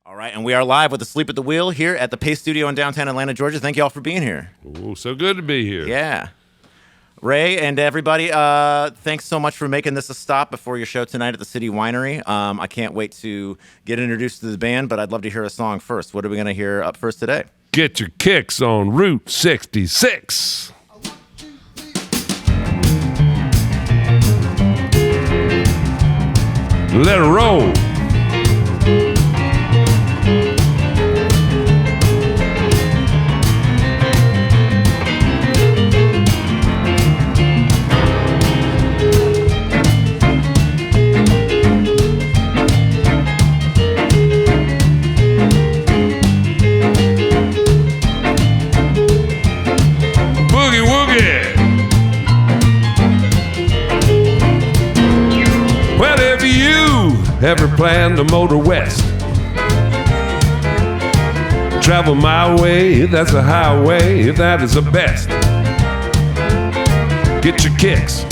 All right, and we are live with Asleep at the Wheel here at the Pace Studio in downtown Atlanta, Georgia. Thank you all for being here. Oh, so good to be here. Yeah. Ray and everybody, thanks so much for making this a stop before your show tonight at the City Winery. I can't wait to get introduced to the band, but I'd love to hear a song first. What are we going to hear up first today? Get your kicks on Route 66. Let it roll. Ever plan to motor west? Travel my way, if that's a highway, if that is the best. Get your kicks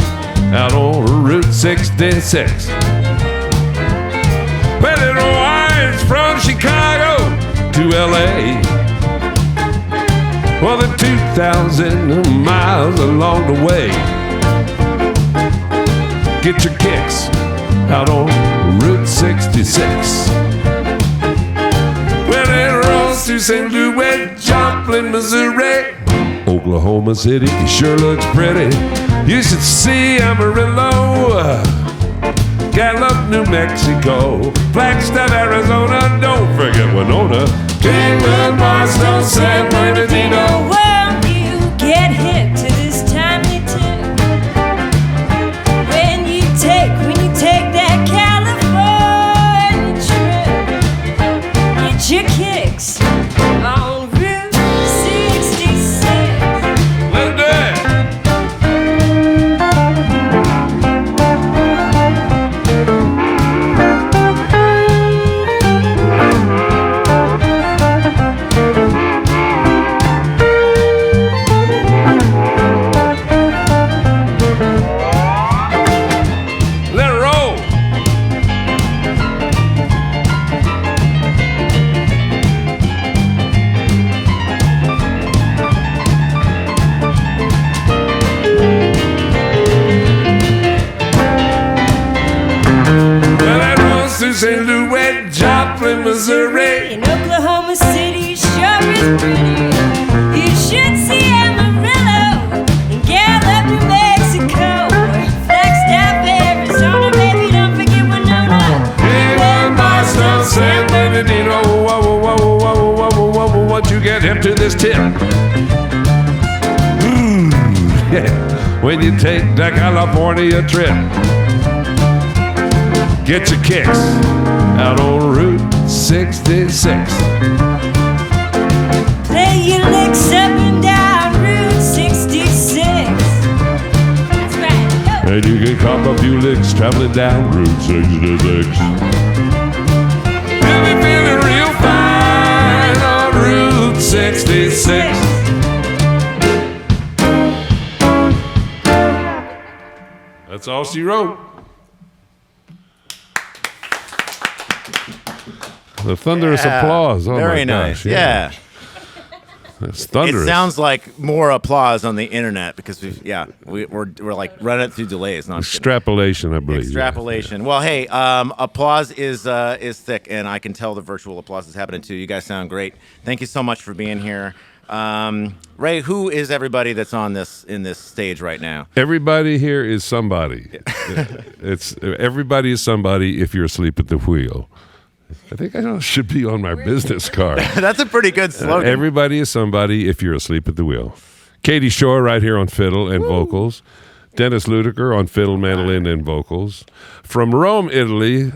out on Route 66. Well, it winds from Chicago to LA. Well, the 2,000 miles along the way. Get your kicks out on Route 66. Well, it rolls through St. Louis, Joplin, Missouri, Oklahoma City, it sure looks pretty. You should see Amarillo, Gallup, New Mexico, Flagstaff, Arizona, don't forget Winona, Kingman, Barstow, San Bernardino. Well, you get hip to this timely tune when you take that California trip. Get your kicks on Route 66. Let's do it. St. Louis, Joplin, Missouri, In Oklahoma City, sure is pretty. You should see Amarillo and Gallup, New Mexico, Flagstaff, Arizona, baby, don't forget Winona. Kingman, Barstow, San Bernardino. Whoa, whoa, whoa, whoa, whoa, whoa, whoa, whoa, once you get hip to this tip. When you take that California trip. Get your kicks out on Route 66. Play your licks up and down Route 66. That's right. And you can cop a few licks traveling down Route 66. You'll be feeling real fine on Route 66. That's all she wrote. The thunderous applause. Oh, very my nice. Gosh, Yeah. It's thunderous. It sounds like more applause on the internet because we're like running it through delays. No, I'm just kidding. Extrapolation, I believe. Extrapolation. Yeah. Well, hey, applause is thick, and I can tell the virtual applause is happening too. You guys sound great. Thank you so much for being here. Ray, who is everybody that's on in this stage right now? Everybody here is somebody. Everybody is somebody if you're asleep at the wheel. I think I should be on my business card. That's a pretty good slogan. Everybody is somebody if you're asleep at the wheel. Katie Shore right here on fiddle and vocals. Dennis Ludiker on fiddle, mandolin, and vocals. From Rome, Italy,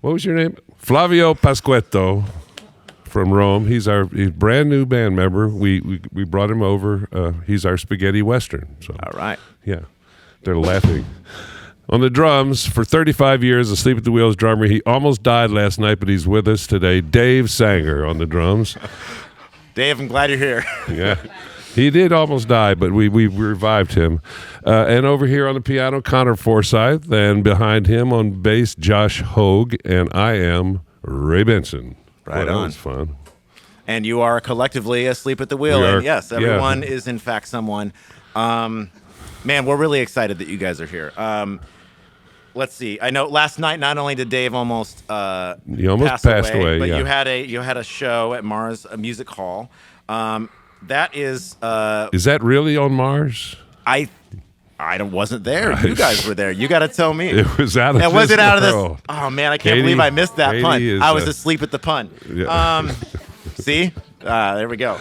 what was your name? Flavio Pasquetto from Rome. He's brand new band member. We brought him over. He's our spaghetti western. So, all right. Yeah, they're laughing. On the drums, for 35 years, Asleep at the Wheel's drummer. He almost died last night, but he's with us today. Dave Sanger on the drums. Dave, I'm glad you're here. Yeah. He did almost die, but we revived him. And over here on the piano, Connor Forsyth. And behind him on bass, Josh Hogue. And I am Ray Benson. Right That on. was fun. And you are collectively asleep at the wheel. We are- And yes, yeah. everyone is in fact someone. Man, we're really excited that you guys are here. Let's see. I know last night not only did Dave almost He almost passed away, but yeah. you had a show at Mars Music Hall. That is Is that really on Mars? I wasn't there. You guys were there. You got to tell me. It was out of Now, was this it out of world. this? Oh man, I can't Katie- believe I missed that Katie pun. is, I was asleep at the pun. Yeah. See, there we go.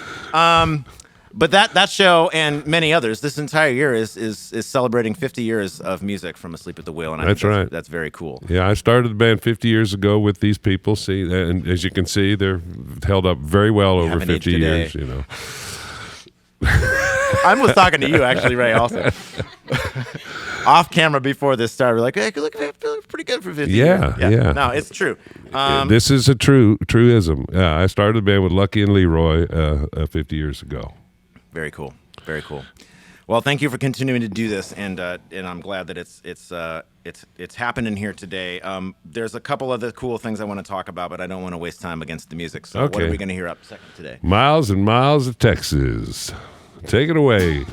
But that show and many others, this entire year is celebrating 50 years of music from Asleep at the Wheel, and I That's think right. That's very cool. Yeah, I started the band 50 years ago with these people. See, and as you can see, they're held up very well over haven't 50 aged a day. years. You know, I was talking to you actually, Ray. Also, off camera before this started, we're like, hey, look, I feel pretty good for 50 Yeah, years. yeah. No, it's true. this is a truism. Yeah, I started the band with Lucky and Leroy 50 years ago. Very cool. Very cool. Well, thank you for continuing to do this, and I'm glad that it's happening here today. There's a couple other cool things I want to talk about, but I don't want to waste time against the music. So what Okay. are we going to hear up second today? Miles and miles of Texas. Take it away.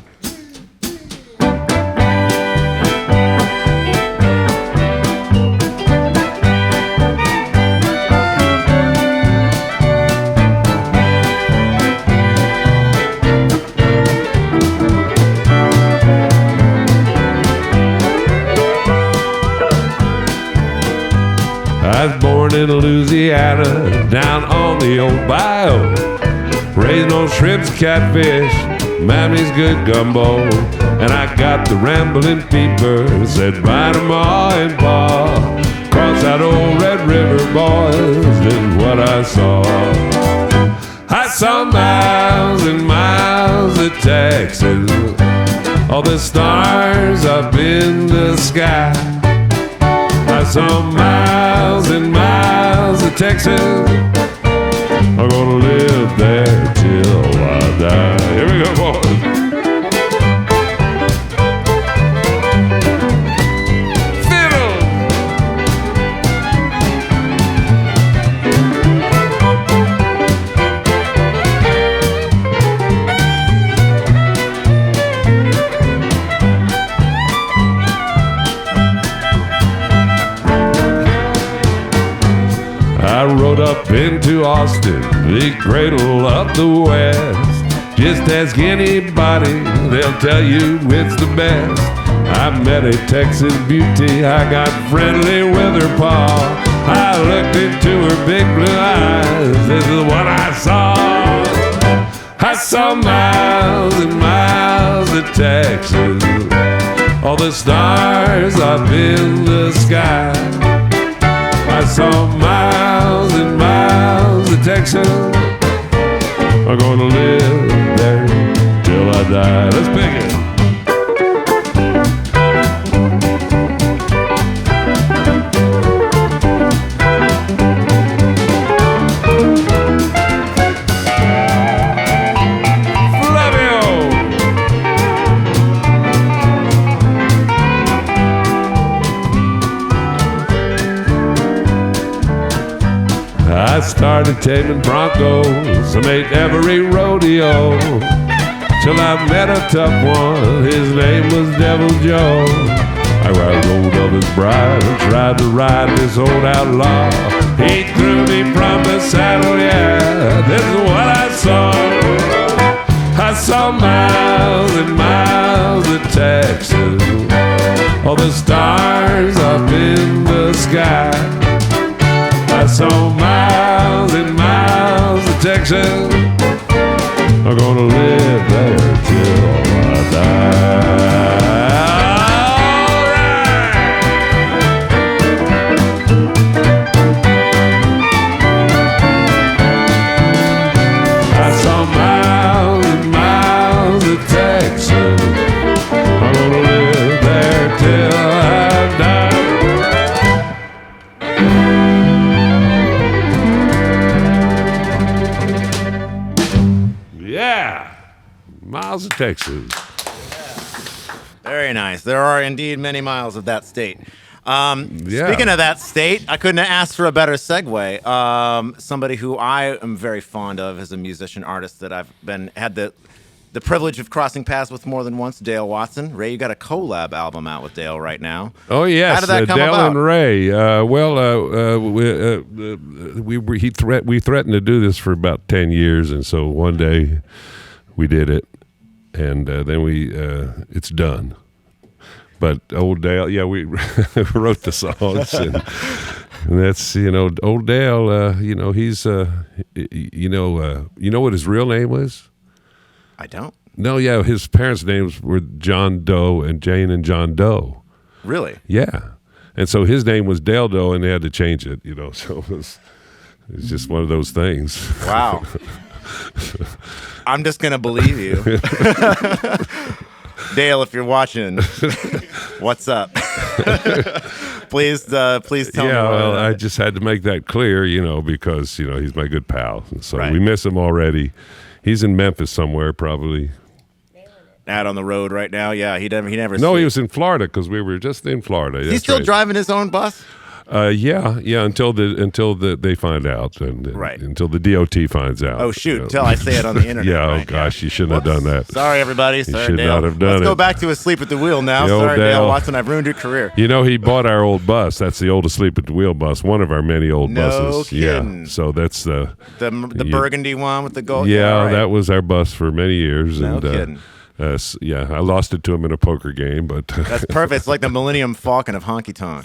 I was born in Louisiana, down on the old bayou. Raised on shrimps, catfish, Mammy's good gumbo. And I got the rambling peeper, said bye to Ma and Pa. Cross that old Red River, boys, this is what I saw. I saw miles and miles of Texas, all the stars up in the sky. I saw miles and miles of Texas. I'm gonna live there till I die. Here we go, boys. Fiddle. I rode up into Austin, the cradle of the West. Just ask anybody, they'll tell you it's the best. I met a Texas beauty, I got friendly with her paw. I looked into her big blue eyes, this is what I saw. I saw miles and miles of Texas, all the stars up in the sky. I saw miles and miles of Texas. I'm gonna live there till I die. Let's pick it. Flavio. I started taming broncos, I made every rodeo, till I met a tough one, his name was Devil Joe. I rode of his bride and tried to ride this old outlaw. He threw me from the saddle, yeah, this is what I saw. I saw miles and miles of Texas, all the stars up in the sky. I saw miles and miles of Texas. I'm gonna live there till I die. All right. I saw miles and miles of Texas. I'm gonna live there till I die. Yeah, miles of Texas. Very nice. There are indeed many miles of that state. Speaking of that state, I couldn't have asked for a better segue. Somebody who I am very fond of as a musician artist that I've had the privilege of crossing paths with more than once, Dale Watson. Ray, you got a collab album out with Dale right now. Oh yes, how did that come Dale about? and Ray. We threatened to do this for about 10 years, and so one day we did it, and then it's done. But old Dale, yeah, we wrote the songs, and that's old Dale. He's you know what his real name was? I don't. No, yeah, his parents' names were John Doe and Jane and John Doe. Really? Yeah, and so his name was Dale Doe, and they had to change it. So it was just one of those things. Wow. I'm just gonna believe you, Dale. If you're watching, what's up? Please tell me. Yeah, well, I just had to make that clear, because he's my good pal, and so Right. we miss him already. He's in Memphis somewhere, probably. Out on the road right now. Yeah, he never. No, he was in Florida because we were just in Florida. He's still driving his own bus. Yeah. Until they find out, and Right. until the DOT finds out. Oh shoot! Until I say it on the internet. Yeah. right? Oh gosh, you shouldn't have done that. Sorry, everybody. Sorry, should Dale. not have done Let's go it. back to Asleep at the Wheel now. The old Sorry, Dale Dale. Watson. I've ruined your career. He bought our old bus. That's the old Asleep at the Wheel bus, one of our many old No buses. kidding. Yeah. So that's The burgundy one with the gold. Yeah, right. that was our bus for many years. No and, kidding. I lost it to him in a poker game, but That's perfect. It's like the Millennium Falcon of honky tonk.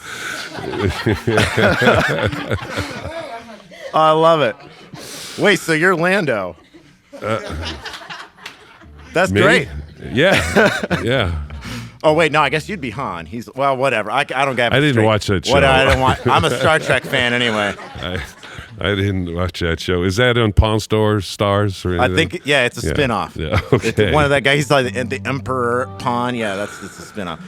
I love it. Wait, so you're Lando? That's me? great. Yeah, yeah. Oh wait, no, I guess you'd be Han. He's whatever. I don't get. I didn't straight. watch that show. What I don't want. I'm a Star Trek fan anyway. I didn't watch that show. Is that on Pawn Stars or anything? I think it's a spinoff. Yeah, okay. It's one of that guys. He's like the Emperor Pawn. Yeah, it's a spinoff.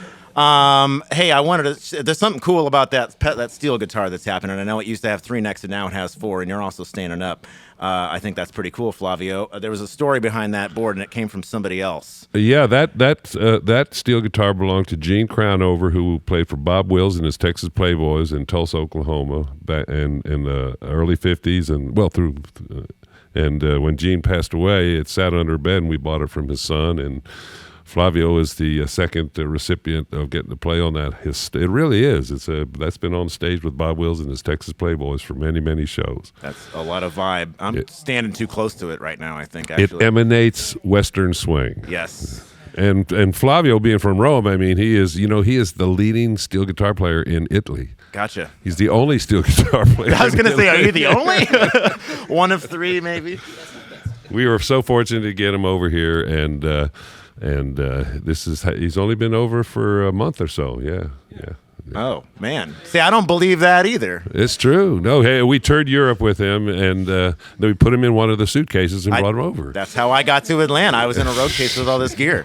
Hey, I wanted to. There's something cool about that steel guitar that's happening. I know it used to have 3 necks and now it has 4, and you're also standing up. I think that's pretty cool, Flavio. There was a story behind that board, and it came from somebody else. Yeah, that steel guitar belonged to Gene Crownover, who played for Bob Wills and his Texas Playboys in Tulsa, Oklahoma, back in the early '50s, and when Gene passed away, it sat under a bed, and we bought it from his son. And Flavio is the second recipient of getting to play on that. It really is. That's been on stage with Bob Wills and his Texas Playboys for many, many shows. That's a lot of vibe. I'm standing too close to it right now, I think, actually. It emanates Western swing. Yes. And Flavio, being from Rome, I mean, he is the leading steel guitar player in Italy. Gotcha. He's the only steel guitar player. I was going to say, are you the only? One of 3, maybe? We were so fortunate to get him over here, and he's only been over for a month or so. Yeah. Oh, man. See, I don't believe that either. It's true. No, hey, we toured Europe with him, and then we put him in one of the suitcases and brought him over. That's how I got to Atlanta. I was in a road case with all this gear,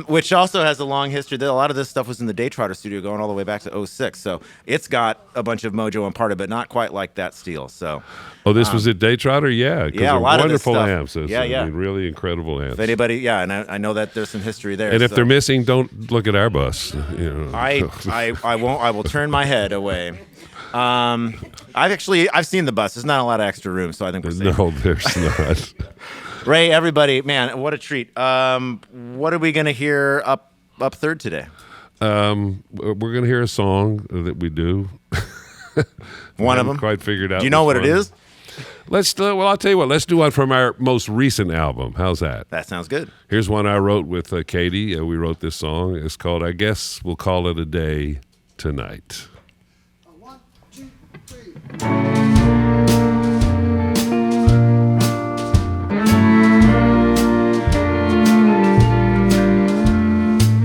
which also has a long history. A lot of this stuff was in the Daytrotter studio going all the way back to 06. So it's got a bunch of mojo and part of it, not quite like that steel. So. Oh, this was at Daytrotter? Yeah. Yeah, a lot of this wonderful stuff. amps. Yeah. I mean, really incredible amps. If anybody, and I know that there's some history there. And if so. they're missing, don't look at our bus. I won't. I will turn my head away. I've seen the bus. There's not a lot of extra room, so I think we're safe. No, there's not. Ray, everybody, man, what a treat. What are we gonna hear up third today? We're gonna hear a song that we do. One of them. Quite figured out. Do you know what it is? I'll tell you what. Let's do one from our most recent album. How's that? That sounds good. Here's one I wrote with Katie. We wrote this song. It's called "I Guess We'll Call It a Day Tonight." 1, 2, 3.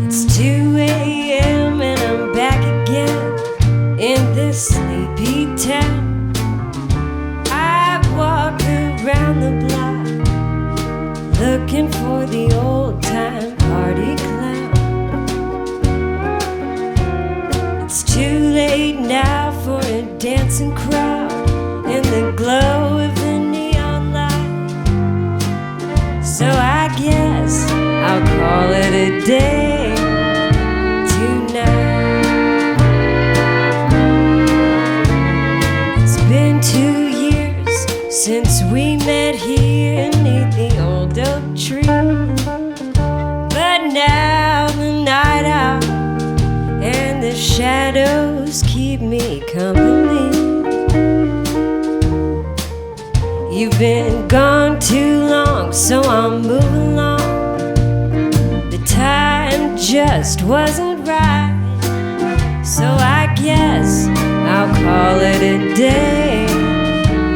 It's 2 a.m. and I'm back again in this sleepy town. I walk around the block looking for the old time party clown. It's too late now for a dancing crowd in the glow of the neon light. So I guess I'll call it a day tonight. We met here neath the old oak tree, but now the night out and the shadows keep me company. You've been gone too long, so I'm moving along. The time just wasn't right, so I guess I'll call it a day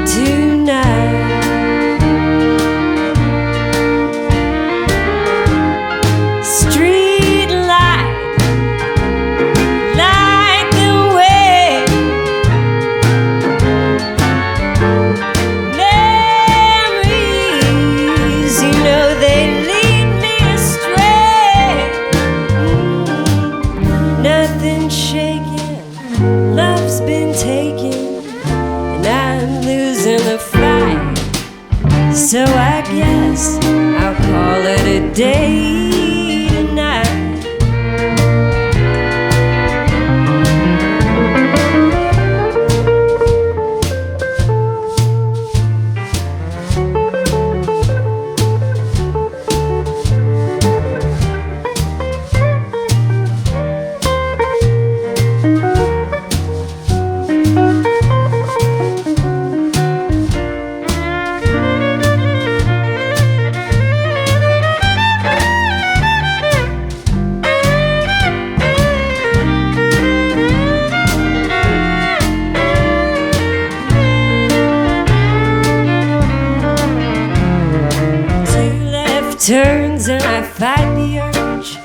tonight. Street light, light the way. Memories, you know they lead me astray. Nothing shaking, love's been taken, and I'm losing the fight. So I guess I'll call it a day tonight. Turns and I fight the urge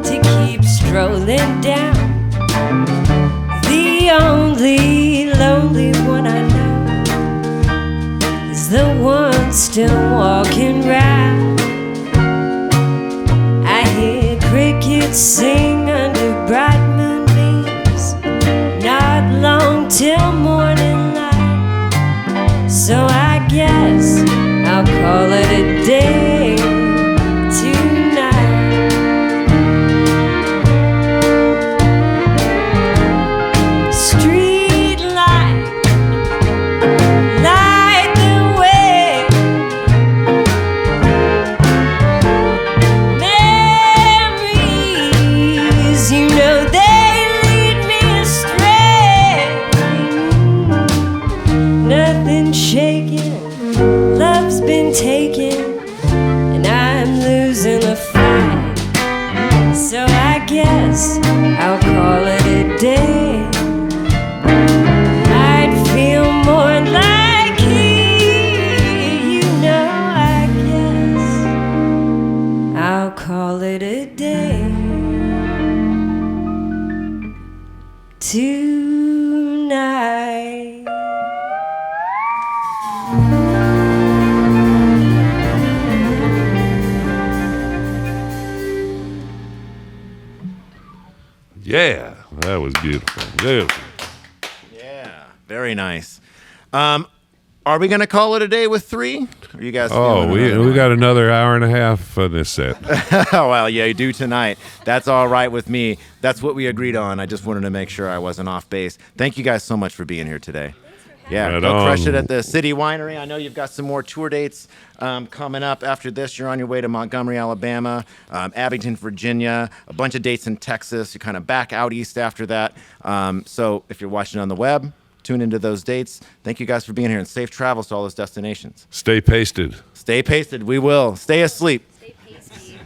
to keep strolling down. The only lonely one I know is the one still walking round. I hear crickets sing under bright moonbeams, not long till morning light. So I guess I'll call it a day tonight. Street light, light the way. Memories, you know they lead me astray. Nothing shaking, love's been taken, and I'm losing the fight. So I guess I'll call it a day. I'd feel more like you know. I guess I'll call it a day tonight. Yeah, that was beautiful. Beautiful. Yeah, very nice. Are we going to call it a day with 3? Are you guys? Oh, feeling we another one? got another hour and a half on this set. Oh, well, yeah, you do tonight. That's all right with me. That's what we agreed on. I just wanted to make sure I wasn't off base. Thank you guys so much for being here today. Yeah, Right go crush on. it at the City Winery. I know you've got some more tour dates coming up after this. You're on your way to Montgomery, Alabama, Abington, Virginia, a bunch of dates in Texas. You're kind of back out east after that. So if you're watching on the web, tune into those dates. Thank you guys for being here, and safe travels to all those destinations. Stay pasted. Stay pasted. We will. Stay asleep. Stay pasty.